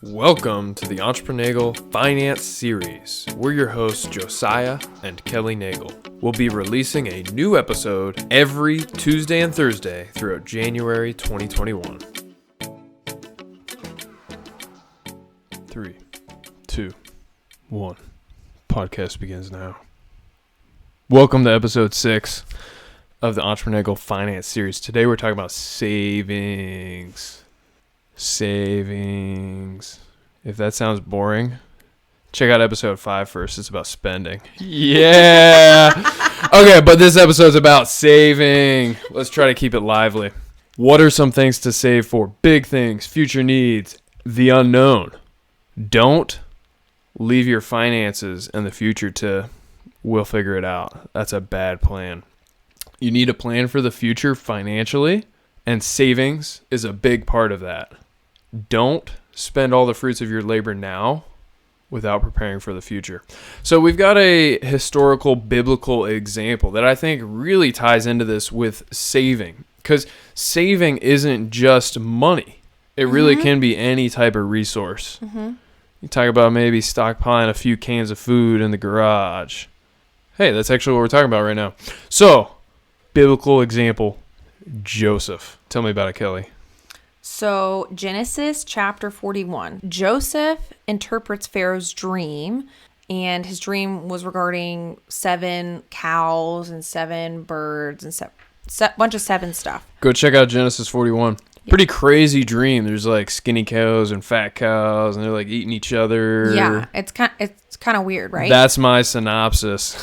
Welcome to the Entrepreneurial Finance Series. We're your hosts, Josiah and Kelly Nagel. We'll be releasing a new episode every Tuesday and Thursday throughout January 2021. 3, 2, 1. Podcast begins now. Welcome to episode 6 of the Entrepreneurial Finance Series. Today we're talking about savings. If that sounds boring, check out episode 5 first. It's about spending. Yeah. Okay, but this episode's about saving. Let's try to keep it lively. What are some things to save for? Big things, future needs, the unknown. Don't leave your finances in the future to we'll figure it out. That's a bad plan. You need a plan for the future financially, and savings is a big part of that. Don't spend all the fruits of your labor now without preparing for the future. So we've got a historical biblical example that I think really ties into this with saving, because saving isn't just money. It really can be any type of resource. You talk about maybe stockpiling a few cans of food in the garage. Hey, that's actually what we're talking about right now. So, biblical example, Joseph. Tell me about it, Kelly. So, Genesis chapter 41. Joseph interprets Pharaoh's dream, and his dream was regarding 7 cows and 7 birds and bunch of 7 stuff. Go check out Genesis 41. Yeah. Pretty crazy dream. There's like skinny cows and fat cows, and they're like eating each other. Yeah, it's kind of weird, right? That's my synopsis.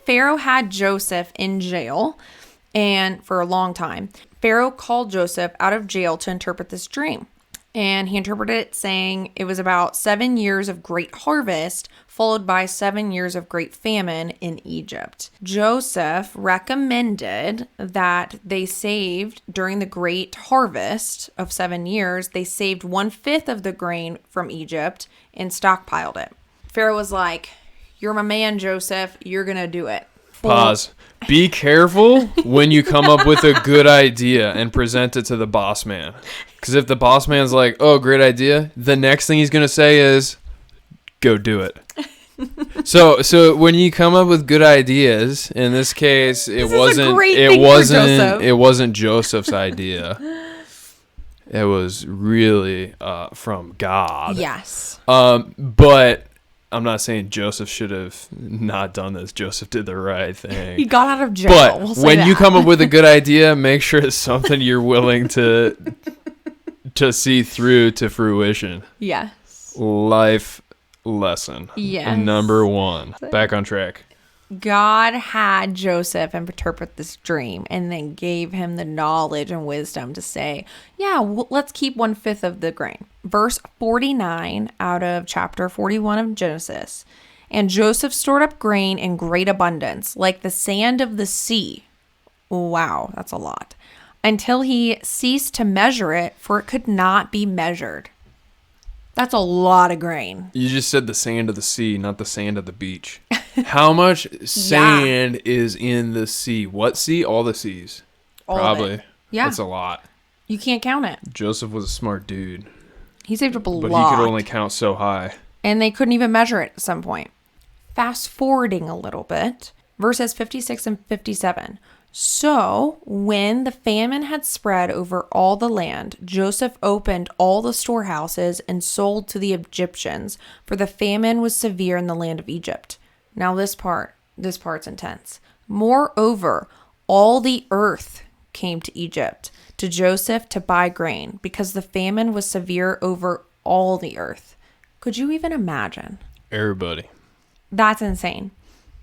Pharaoh had Joseph in jail, and for a long time. Pharaoh called Joseph out of jail to interpret this dream. And he interpreted it saying it was about 7 years of great harvest, followed by 7 years of great famine in Egypt. Joseph recommended that they saved during the great harvest of 7 years, they saved 1/5 of the grain from Egypt and stockpiled it. Pharaoh was like, "You're my man, Joseph. You're going to do it." Pause. Be careful when you come up with a good idea and present it to the boss man. Because if the boss man's like, "Oh, great idea," the next thing he's going to say is, "Go do it." So when you come up with good ideas, in this case, it wasn't Joseph's idea. It was really from God. Yes. But I'm not saying Joseph should have not done this. Joseph did the right thing. He got out of jail. But when you come up with a good idea, make sure it's something you're willing to see through to fruition. Yes. Life lesson. Yes. Number 1. Back on track. God had Joseph interpret this dream and then gave him the knowledge and wisdom to say, yeah, let's keep 1/5 of the grain. Verse 49 out of chapter 41 of Genesis. And Joseph stored up grain in great abundance, like the sand of the sea. Wow, that's a lot. Until he ceased to measure it, for it could not be measured. That's a lot of grain. You just said the sand of the sea, not the sand of the beach. How much sand is in the sea? What sea? All the seas. All Probably. of it. Yeah. That's a lot. You can't count it. Joseph was a smart dude. He saved up a lot. But he could only count so high. And they couldn't even measure it at some point. Fast forwarding a little bit, verses 56 and 57. So, when the famine had spread over all the land, Joseph opened all the storehouses and sold to the Egyptians, for the famine was severe in the land of Egypt. Now this part's intense. Moreover, all the earth came to Egypt, to Joseph to buy grain, because the famine was severe over all the earth. Could you even imagine? Everybody. That's insane.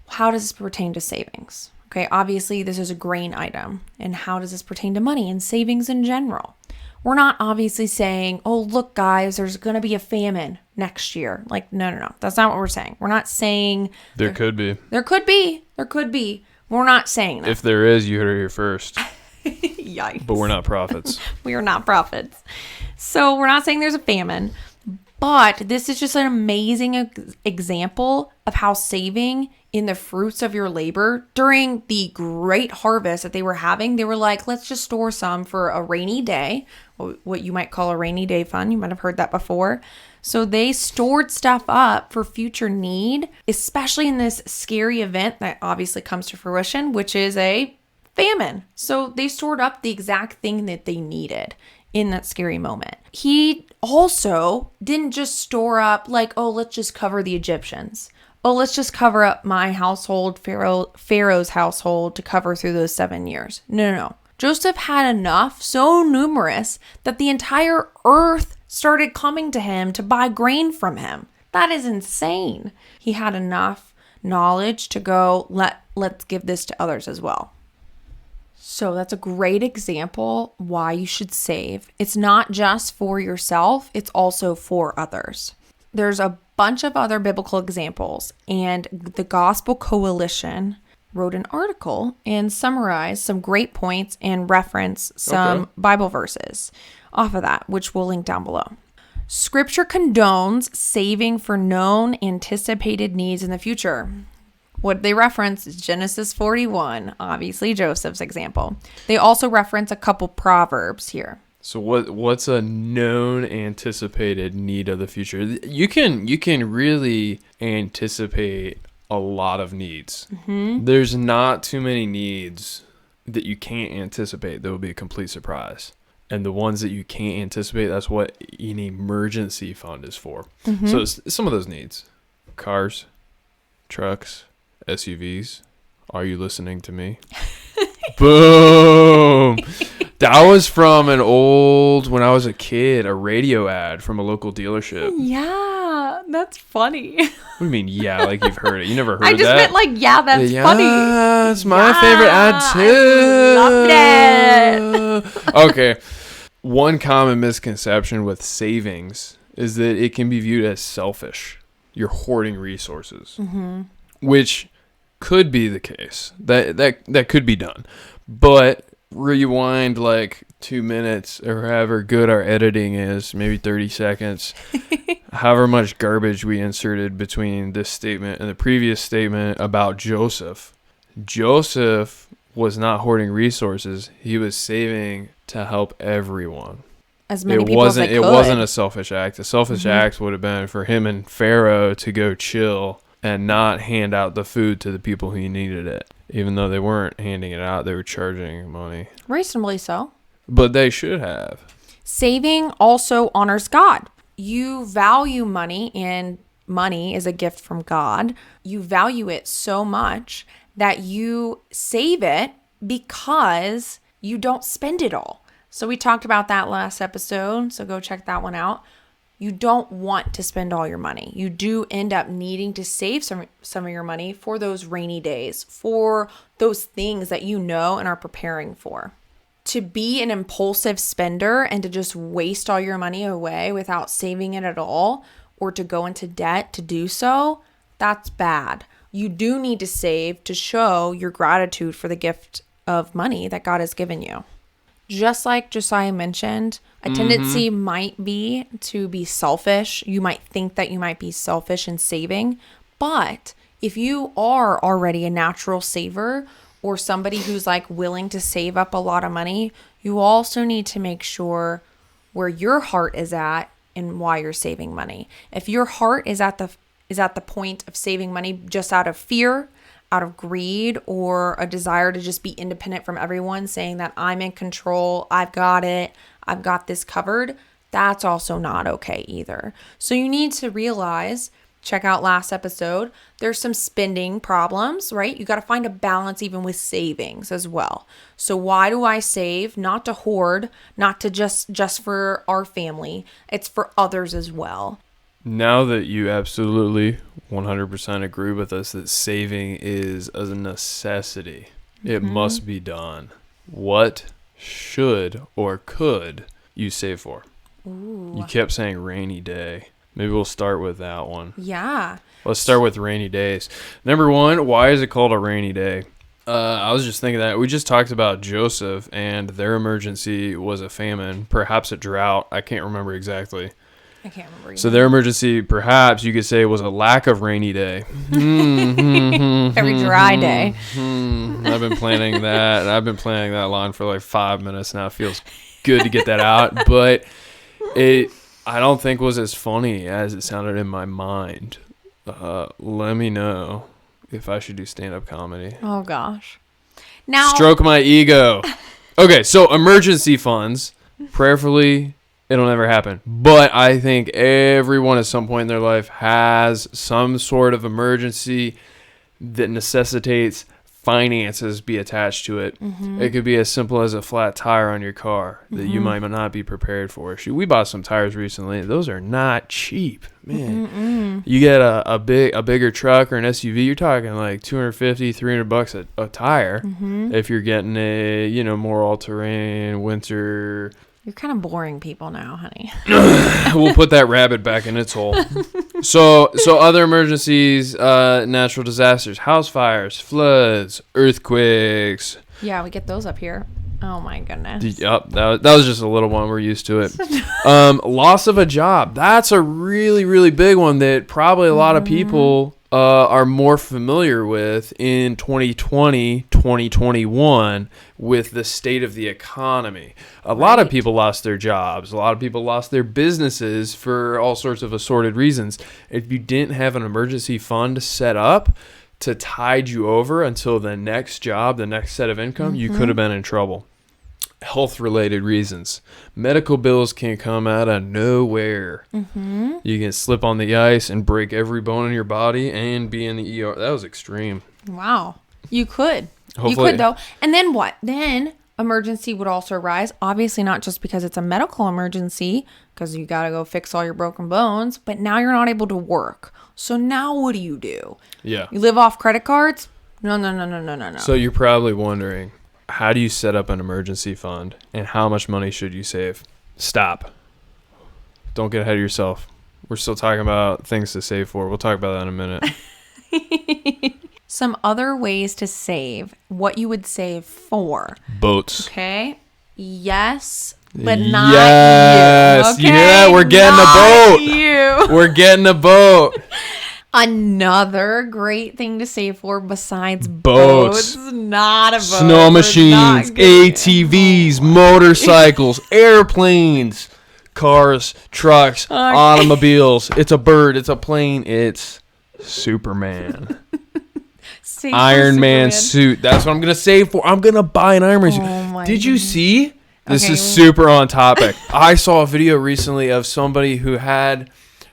How does this pertain to savings? Okay, obviously this is a grain item. And how does this pertain to money and savings in general? We're not obviously saying, oh, look, guys, there's going to be a famine next year. Like, no. That's not what we're saying. We're not saying... There could be. There could be. We're not saying that. If there is, you heard it here first. Yikes. But we're not prophets. We are not prophets. So we're not saying there's a famine. But this is just an amazing example of how saving in the fruits of your labor during the great harvest that they were having, they were like, let's just store some for a rainy day. what you might call a rainy day fund. You might have heard that before. So they stored stuff up for future need, especially in this scary event that obviously comes to fruition, which is a famine. So they stored up the exact thing that they needed in that scary moment. He also didn't just store up like, oh, let's just cover the Egyptians. Oh, let's just cover up my household, Pharaoh's household, to cover through those 7 years. No. Joseph had enough, so numerous, that the entire earth started coming to him to buy grain from him. That is insane. He had enough knowledge to go, let's give this to others as well. So that's a great example why you should save. It's not just for yourself, it's also for others. There's a bunch of other biblical examples, and the Gospel Coalition wrote an article and summarized some great points and reference some Bible verses off of that, which we'll link down below. Scripture condones saving for known anticipated needs in the future. What they reference is Genesis 41, obviously Joseph's example. They also reference a couple proverbs here. So what's a known anticipated need of the future? You can really anticipate a lot of needs. Mm-hmm. There's not too many needs that you can't anticipate that will be a complete surprise. And the ones that you can't anticipate, that's what an emergency fund is for. Mm-hmm. So it's some of those needs. Cars, trucks, SUVs. Are you listening to me? Boom! That was from an old, when I was a kid, a radio ad from a local dealership. Yeah, that's funny. What do you mean, yeah, like you've heard it? You never heard I that? just meant like, yeah, that's funny. Yeah, it's my favorite ad too. I loved it. Okay. One common misconception with savings is that it can be viewed as selfish. You're hoarding resources, which could be the case. That could be done. But rewind like 2 minutes or however good our editing is, maybe 30 seconds, however much garbage we inserted between this statement and the previous statement about Joseph. Joseph was not hoarding resources. He was saving to help everyone. As many people as they could. It wasn't a selfish act. A selfish act would have been for him and Pharaoh to go chill and not hand out the food to the people who needed it. Even though they weren't handing it out, they were charging money. Reasonably so. But they should have. Saving also honors God. You value money, and money is a gift from God. You value it so much that you save it because you don't spend it all. So we talked about that last episode, so go check that one out. You don't want to spend all your money. You do end up needing to save some of your money for those rainy days, for those things that you know and are preparing for. To be an impulsive spender and to just waste all your money away without saving it at all, or to go into debt to do so, that's bad. You do need to save to show your gratitude for the gift of money that God has given you. Just like Josiah mentioned, a tendency might be to be selfish. You might think that you might be selfish in saving, but if you are already a natural saver or somebody who's like willing to save up a lot of money, you also need to make sure where your heart is at and why you're saving money. If your heart is at the point of saving money just out of fear, out of greed, or a desire to just be independent from everyone, saying that I'm in control, I've got it, I've got this covered, that's also not okay either. So you need to realize, check out last episode, there's some spending problems, right? You got to find a balance even with savings as well. So why do I save? Not to hoard, not to just for our family. It's for others as well. Now that you absolutely 100% agree with us that saving is a necessity, it must be done. What should or could you save for? Ooh. You kept saying rainy day. Maybe we'll start with that one. Yeah. Let's start with rainy days. Number one, why is it called a rainy day? I was just thinking that we just talked about Joseph and their emergency was a famine, perhaps a drought. I can't remember exactly. I can't remember either. So their emergency, perhaps you could say, was a lack of rainy day. Very dry day. I've been planning that line for like 5 minutes now. It feels good to get that out, but I don't think was as funny as it sounded in my mind. Let me know if I should do stand-up comedy. Oh, gosh. Now, Stroke my ego. Okay, so emergency funds, prayerfully, it'll never happen. But I think everyone at some point in their life has some sort of emergency that necessitates finances be attached to it. It could be as simple as a flat tire on your car that you might not be prepared for. Shoot, we bought some tires recently. Those are not cheap, man. You get a bigger truck or an SUV, you're talking like $250, $300 a tire. If you're getting a more all-terrain winter. You're kind of boring people now, honey. We'll put that rabbit back in its hole. So other emergencies, natural disasters, house fires, floods, earthquakes. Yeah, we get those up here. Oh, my goodness. Yep, that was just a little one. We're used to it. Loss of a job. That's a really, really big one that probably a lot of people are more familiar with in 2020, 2021 with the state of the economy. A lot of people lost their jobs. A lot of people lost their businesses for all sorts of assorted reasons. If you didn't have an emergency fund set up to tide you over until the next job, the next set of income, you could have been in trouble. Health-related reasons. Medical bills can come out of nowhere. You can slip on the ice and break every bone in your body and be in the ER. That was extreme. Wow. You could. Hopefully. You could, though. And then what? Then emergency would also arise. Obviously, not just because it's a medical emergency, because you got to go fix all your broken bones, but now you're not able to work. So now what do? Yeah. You live off credit cards? No. So you're probably wondering, how do you set up an emergency fund and how much money should you save? Stop. Don't get ahead of yourself. We're still talking about things to save for. We'll talk about that in a minute. Some other ways to save. What you would save for. Boats. Okay. Yes, but not yes. you. Okay? You hear that? We're getting not a boat. You. We're getting a boat. Another great thing to save for besides boats. Not a boat. Snow machines, ATVs, motorcycles, airplanes, cars, trucks, automobiles. It's a bird. It's a plane. It's Superman. Iron Man suit. That's what I'm going to save for. I'm going to buy an Iron Man suit. Did you see? This is super on topic. I saw a video recently of somebody who had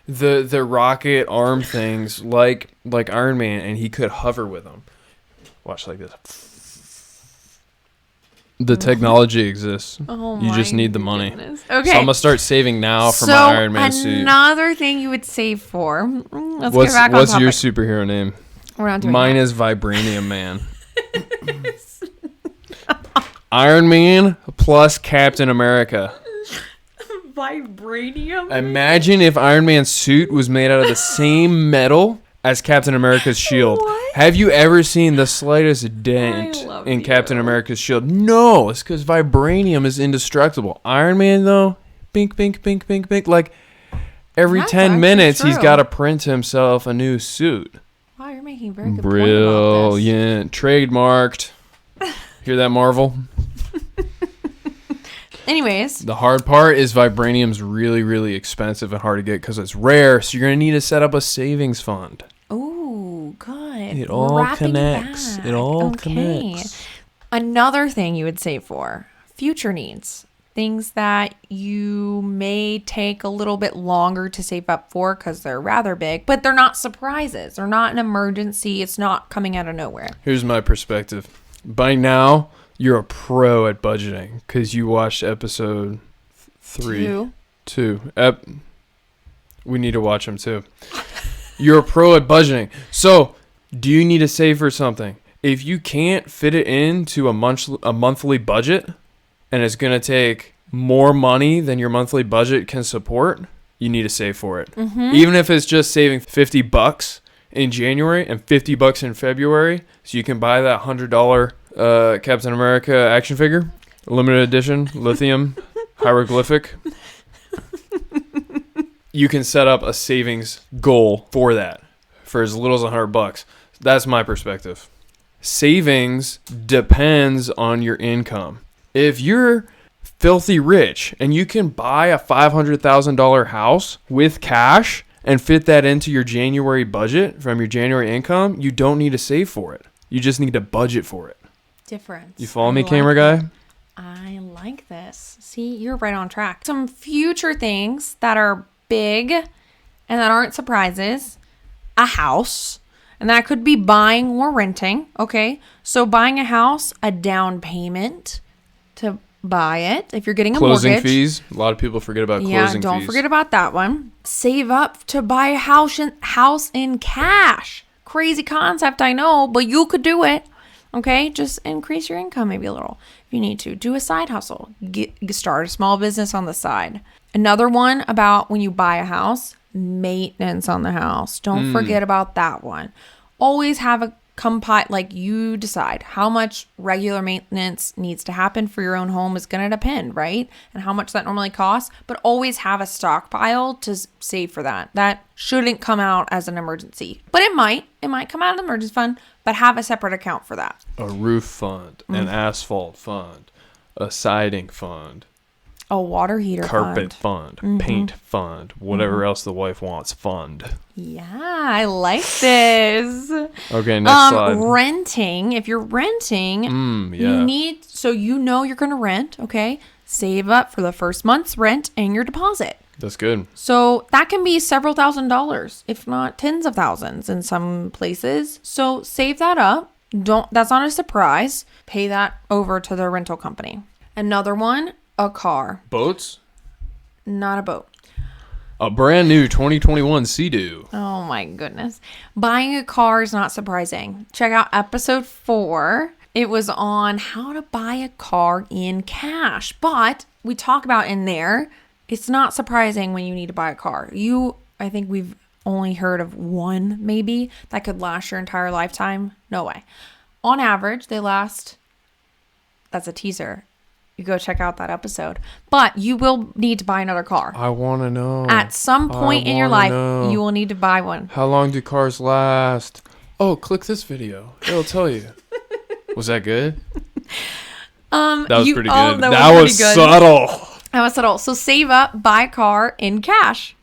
the rocket arm things like Iron Man, and he could hover with them. Watch like this. The technology exists. You just need the money. Okay. So I'm going to start saving now for my Iron Man suit. Another thing you would save for. Let's what's, get back on what's topic. your superhero name? We're not doing Mine that. is Vibranium Man. Iron Man plus Captain America. Vibranium? Imagine if Iron Man's suit was made out of the same metal as Captain America's shield. What? Have you ever seen the slightest dent in Captain America's shield? No, it's because vibranium is indestructible. Iron Man, though, bink, bink, bink, bink, bink. Like, every That's 10 minutes, actually he's true. got to print himself a new suit. Wow, you're making a very good point about this. Brilliant. Trademarked. Hear that, Marvel? Anyways. The hard part is vibranium's really, really expensive and hard to get because it's rare. So you're going to need to set up a savings fund. Ooh, good. It all Wrapping connects. back. It all Okay. connects. Another thing you would save for. Future needs. Things that you may take a little bit longer to save up for because they're rather big, but they're not surprises. They're not an emergency. It's not coming out of nowhere. Here's my perspective. By now, you're a pro at budgeting because you watched episode 3. 2. We need to watch them too. You're a pro at budgeting. So, do you need to save for something? If you can't fit it into a monthly budget and it's going to take more money than your monthly budget can support, you need to save for it. Even if it's just saving $50 in January and $50 in February, so you can buy that $100 Captain America action figure, limited edition, lithium, hieroglyphic. You can set up a savings goal for that for as little as $100. That's my perspective. Savings depends on your income. If you're filthy rich and you can buy a $500,000 house with cash and fit that into your January budget from your January income, you don't need to save for it. You just need to budget for it. Difference. You follow me, camera guy? I like this. See, you're right on track. Some future things that are big and that aren't surprises. A house. And that could be buying or renting. Okay. So buying a house, a down payment to buy it. If you're getting a Closing mortgage. fees. A lot of people forget about closing fees. Yeah, don't forget about that one. Save up to buy a house in cash. Crazy concept, I know, but you could do it. Okay, just increase your income maybe a little if you need to. Do a side hustle. Start a small business on the side. Another one about when you buy a house, maintenance on the house. Don't forget about that one. Always have a like you decide how much regular maintenance needs to happen for your own home is going to depend, right? And how much that normally costs, but always have a stockpile to save for that. That shouldn't come out as an emergency, but it might come out of the emergency fund, but have a separate account for that. A roof fund, an asphalt fund, a siding fund, A water heater carpet fund, paint fund, whatever else the wife wants fund. Yeah, I like this. Okay, next slide. Renting. If you're renting, you need, so you know you're going to rent, okay? Save up for the first month's rent and your deposit. That's good. So that can be several $1,000s, if not tens of thousands in some places. So save that up. That's not a surprise. Pay that over to the rental company. Another one, a car. Boats? Not a boat. A brand new 2021 Sea-Doo. Oh my goodness. Buying a car is not surprising. Check out episode 4. It was on how to buy a car in cash. But we talk about in there, it's not surprising when you need to buy a car. I think we've only heard of one maybe that could last your entire lifetime. No way. On average, they last, that's a teaser. You go check out that episode. But you will need to buy another car. I want to know. At some point in your life, you will need to buy one. How long do cars last? Oh, click this video. It'll tell you. Was that good? That was pretty good. That was subtle. That was subtle. So save up, buy a car in cash.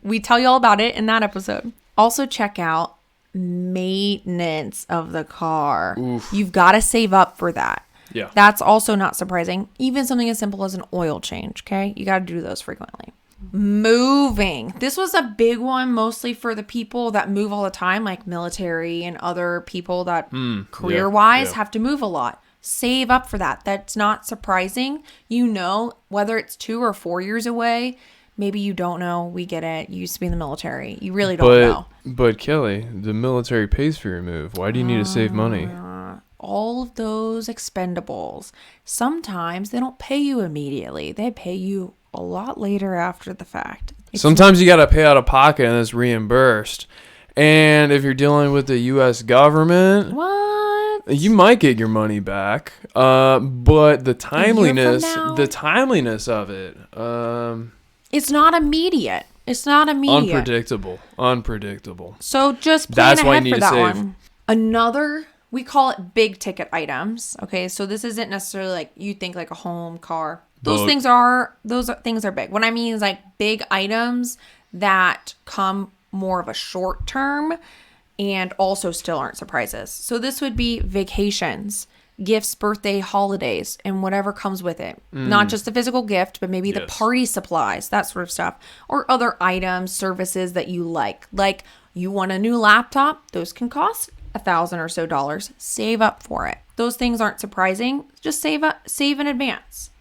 We tell you all about it in that episode. Also check out maintenance of the car. Oof. You've got to save up for that. Yeah. That's also not surprising. Even something as simple as an oil change, okay? You got to do those frequently. Moving. This was a big one mostly for the people that move all the time, like military and other people that career-wise have to move a lot. Save up for that. That's not surprising. You know, whether it's 2 or 4 years away, maybe you don't know. We get it. You used to be in the military. You really don't know. But Kelly, the military pays for your move. Why do you need to save money? All of those expendables, sometimes they don't pay you immediately. They pay you a lot later after the fact. Sometimes you got to pay out of pocket and it's reimbursed. And if you're dealing with the U.S. government, you might get your money back. But the timeliness of it, it's not immediate. It's not immediate. Unpredictable. So just plan ahead for that one. Another, we call it big ticket items. Okay, so this isn't necessarily like you think like a home, car. Those things are big. What I mean is like big items that come more of a short term and also still aren't surprises. So this would be vacations, gifts, birthday, holidays, and whatever comes with it. Not just the physical gift, but maybe the party supplies, that sort of stuff. Or other items, services that you like. Like you want a new laptop, those can cost $1,000 or so. Save up for it. Those things aren't surprising. Just save in advance.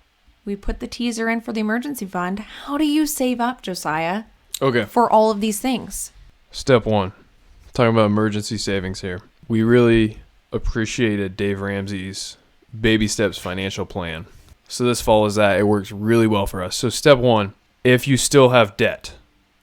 We put the teaser in for the emergency fund. How do you save up, Josiah? Okay. For all of these things? Step 1. Talking about emergency savings here. We really appreciated Dave Ramsey's Baby Steps financial plan. So this follows that. It works really well for us. So step 1, if you still have debt,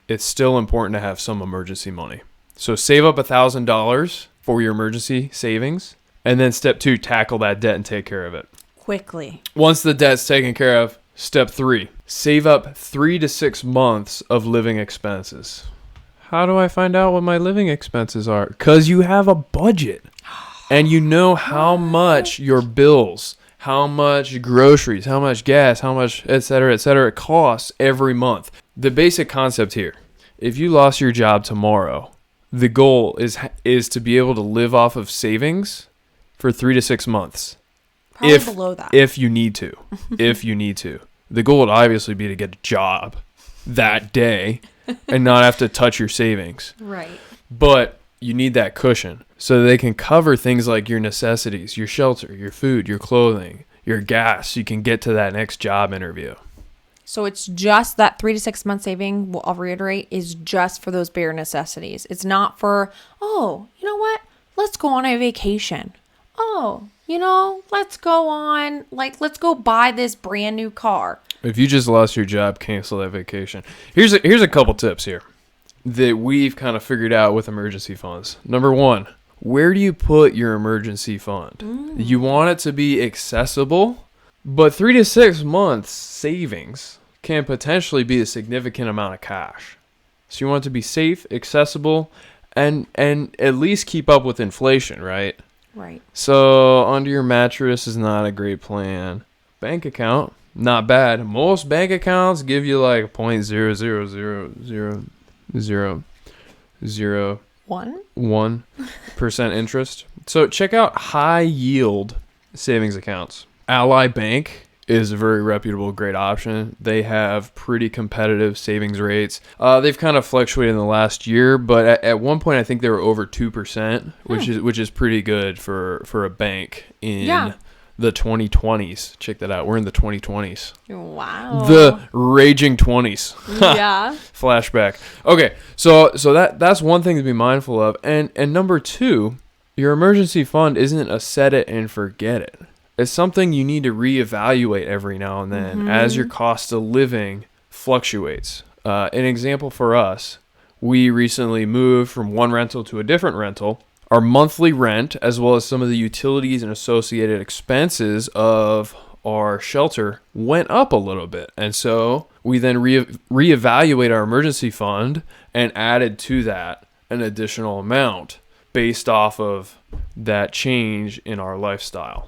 it's still important to have some emergency money. So save up $1,000 for your emergency savings. And then step 2, tackle that debt and take care of it. Quickly. Once the debt's taken care of, step 3, save up 3 to 6 months of living expenses. How do I find out what my living expenses are? Because you have a budget and you know how much your bills, how much groceries, how much gas, how much et cetera it costs every month. The basic concept here, if you lost your job tomorrow, the goal is to be able to live off of savings for 3 to 6 months. Probably below that. If you need to. If you need to. The goal would obviously be to get a job that day and not have to touch your savings. Right. But you need that cushion so they can cover things like your necessities, your shelter, your food, your clothing, your gas, so you can get to that next job interview. So it's just that 3 to 6 month saving, I'll reiterate, is just for those bare necessities. It's not for, oh, you know what? Let's go on a vacation. Oh, let's go buy this brand new car. If you just lost your job, cancel that vacation. Here's a couple tips here that we've kind of figured out with emergency funds. Number 1, where do you put your emergency fund? You want it to be accessible, but 3 to 6 months savings can potentially be a significant amount of cash. So you want it to be safe, accessible, and at least keep up with inflation, right? Right. So under your mattress is not a great plan. Bank account, not bad. Most bank accounts give you like 0.0000001% interest. So check out high yield savings accounts. Ally Bank is a very reputable, great option. They have pretty competitive savings rates. They've kind of fluctuated in the last year, but at one point I think they were over 2%, which is pretty good for a bank in the 2020s. Check that out. We're in the 2020s. Wow. The raging 20s. Yeah. Flashback. Okay, so that's one thing to be mindful of. And number 2, your emergency fund isn't a set it and forget it. It's something you need to reevaluate every now and then as your cost of living fluctuates. An example for us, we recently moved from one rental to a different rental. Our monthly rent, as well as some of the utilities and associated expenses of our shelter, went up a little bit. And so we then reevaluate our emergency fund and added to that an additional amount based off of that change in our lifestyle.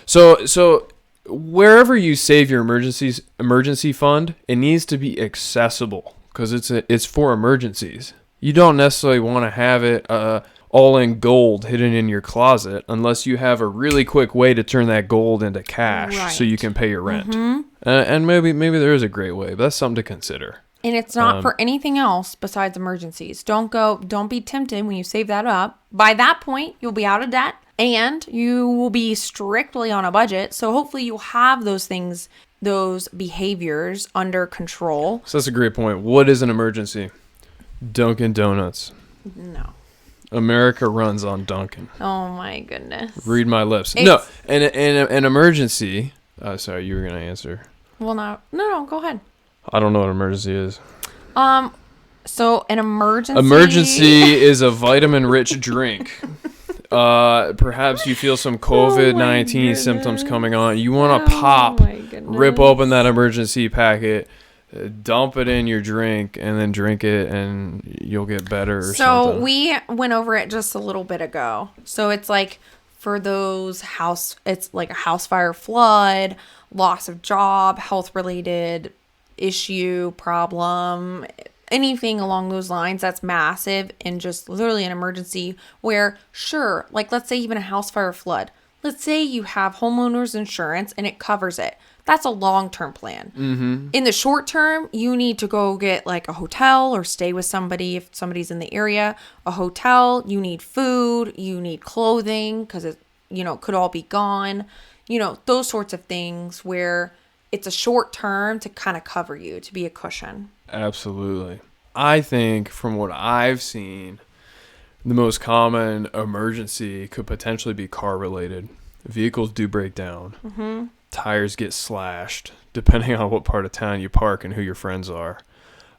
So wherever you save your emergency fund, it needs to be accessible because it's for emergencies. You don't necessarily want to have it all in gold hidden in your closet unless you have a really quick way to turn that gold into cash so you can pay your rent. And maybe there is a great way, but that's something to consider. And it's not for anything else besides emergencies. Don't be tempted when you save that up. By that point, you'll be out of debt and you will be strictly on a budget. So hopefully you'll have those things, those behaviors under control. So that's a great point. What is an emergency? Dunkin' Donuts. No. America runs on Dunkin'. Oh my goodness. Read my lips. No, an emergency. Sorry, you were gonna answer. Well, no, go ahead. I don't know what emergency is. So an emergency. Emergency is a vitamin-rich drink. Perhaps you feel some COVID-19 symptoms coming on. You want to pop, rip open that emergency packet, dump it in your drink, and then drink it, and you'll get better or something. So we went over it just a little bit ago. So it's like for those it's like a house fire, flood, loss of job, health-related issue, problem, anything along those lines that's massive and just literally an emergency where, sure, like let's say even a house fire, flood. Let's say you have homeowners insurance and it covers it. That's a long-term plan. Mm-hmm. In the short term, you need to go get like a hotel or stay with somebody if somebody's in the area. A hotel, you need food, you need clothing because it, could all be gone. Those sorts of things where it's a short term to kind of cover you, to be a cushion. Absolutely. I think from what I've seen, the most common emergency could potentially be car related. Vehicles do break down. Mm-hmm. Tires get slashed, depending on what part of town you park and who your friends are.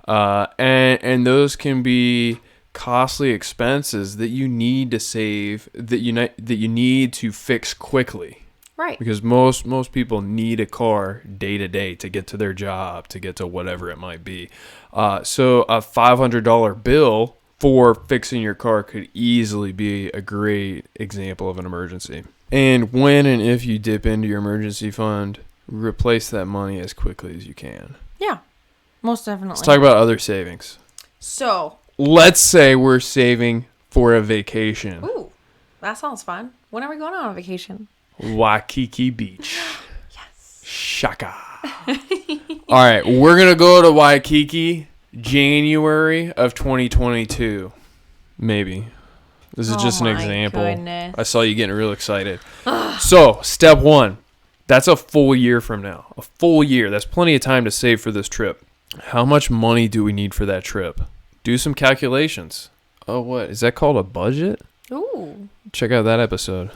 And those can be costly expenses that you need to save, that you need to fix quickly. Right. Because most people need a car day to day to get to their job, to get to whatever it might be. So a $500 bill for fixing your car could easily be a great example of an emergency. And when and if you dip into your emergency fund, replace that money as quickly as you can. Yeah, most definitely. Let's talk about other savings. So, let's say we're saving for a vacation. ooh, that sounds fun. When are we going on a vacation? Waikiki Beach. Yes. Shaka. All right, we're going to go to Waikiki January of 2022. Maybe. This is just an example. Goodness. I saw you getting real excited. So, step one. That's a full year from now. A full year. That's plenty of time to save for this trip. How much money do we need for that trip? Do some calculations. Oh, what? Is that called a budget? Ooh. Check out that episode.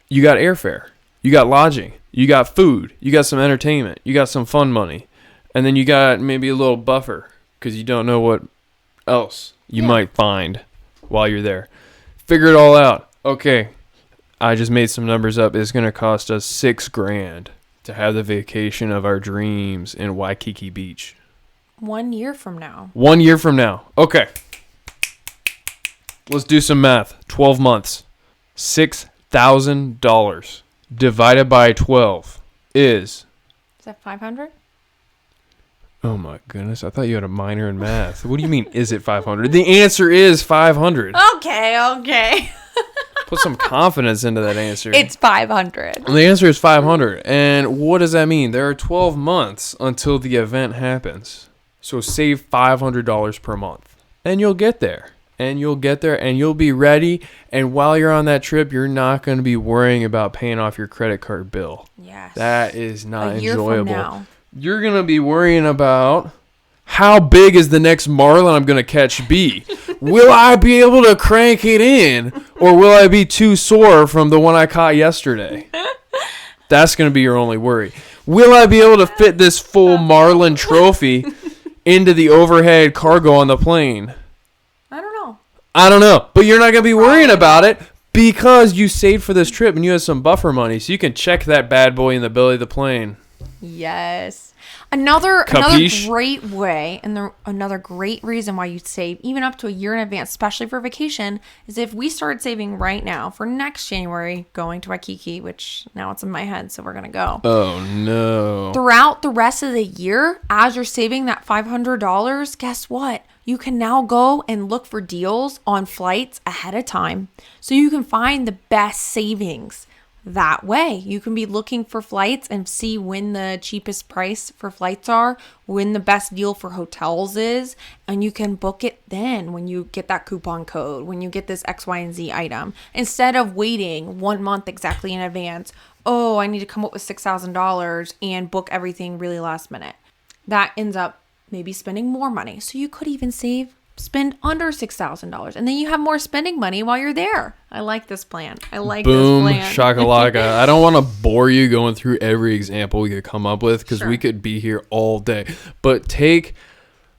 You got airfare. You got lodging. You got food. You got some entertainment. You got some fun money. And then you got maybe a little buffer because you don't know what else you might find while you're there. Figure it all out. Okay. I just made some numbers up. It's going to cost us $6,000 to have the vacation of our dreams in Waikiki Beach. 1 year from now. 1 year from now. Okay. Let's do some math. 12 months. $6,000 divided by 12 is... Is that 500? Oh my goodness. I thought you had a minor in math. What do you mean, is it 500? The answer is 500. Okay. Put some confidence into that answer. It's 500. The answer is 500. And what does that mean? There are 12 months until the event happens. So save $500 per month. And you'll get there. And you'll get there and you'll be ready. And while you're on that trip, you're not going to be worrying about paying off your credit card bill. Yes. That is not a year enjoyable. From now. You're going to be worrying about how big is the next marlin I'm going to catch be? Will I be able to crank it in? Or will I be too sore from the one I caught yesterday? That's going to be your only worry. Will I be able to fit this full marlin trophy into the overhead cargo on the plane? I don't know. But you're not going to be worrying about it because you saved for this trip and you have some buffer money. So you can check that bad boy in the belly of the plane. Yes. Another great way and another great reason why you'd save even up to a year in advance, especially for vacation, is if we started saving right now for next January going to Waikiki, which now it's in my head, so we're going to go. Oh, no. Throughout the rest of the year, as you're saving that $500, guess what? You can now go and look for deals on flights ahead of time so you can find the best savings. That way, you can be looking for flights and see when the cheapest price for flights are, when the best deal for hotels is, and you can book it then when you get that coupon code, when you get this X, Y, and Z item. Instead of waiting 1 month exactly in advance, oh, I need to come up with $6,000 and book everything really last minute. That ends up maybe spending more money. So you could even spend under $6,000 and then you have more spending money while you're there. I like this plan. Boom, shakalaka. I don't want to bore you going through every example we could come up with because we could be here all day. But take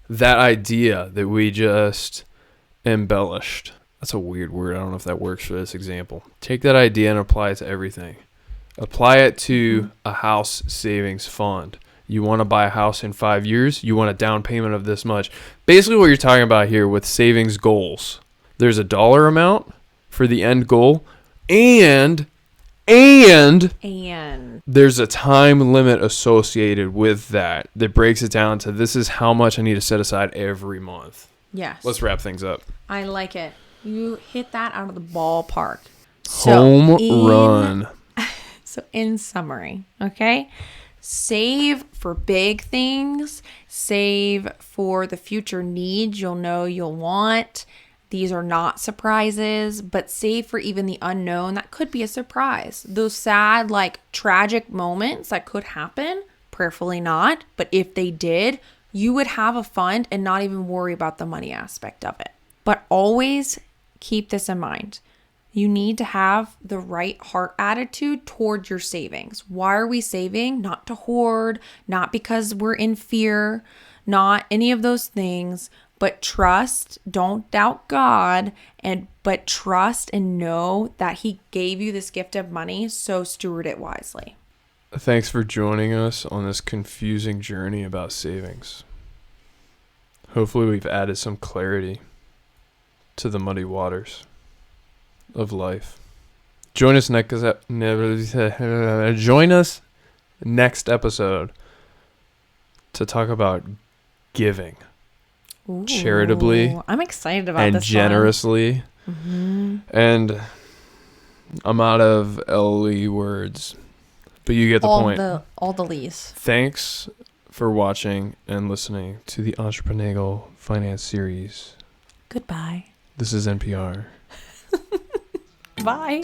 that idea that we just embellished. That's a weird word. I don't know if that works for this example. Take that idea and apply it to everything. Apply it to a house savings fund. You want to buy a house in 5 years, you want a down payment of this much. Basically what you're talking about here with savings goals. There's a dollar amount for the end goal and there's a time limit associated with that breaks it down to this is how much I need to set aside every month. Yes. Let's wrap things up. I like it. You hit that out of the ballpark. Home run. So in summary, okay? Save for big things. Save for the future needs you'll know you'll want. These are not surprises, but save for even the unknown. That could be a surprise. Those sad, tragic moments that could happen, prayerfully not. But if they did, you would have a fund and not even worry about the money aspect of it. But always keep this in mind. You need to have the right heart attitude towards your savings. Why are we saving? Not to hoard, not because we're in fear, not any of those things, but trust. Don't doubt God, but trust and know that He gave you this gift of money, so steward it wisely. Thanks for joining us on this confusing journey about savings. Hopefully we've added some clarity to the muddy waters of life Join us next episode to talk about giving Ooh, charitably I'm excited about and this generously. Mm-hmm. And I'm out of LE words, but you get the point. All the lees. Thanks for watching and listening to the Entrepreneurial Finance Series. Goodbye. This is NPR. Bye.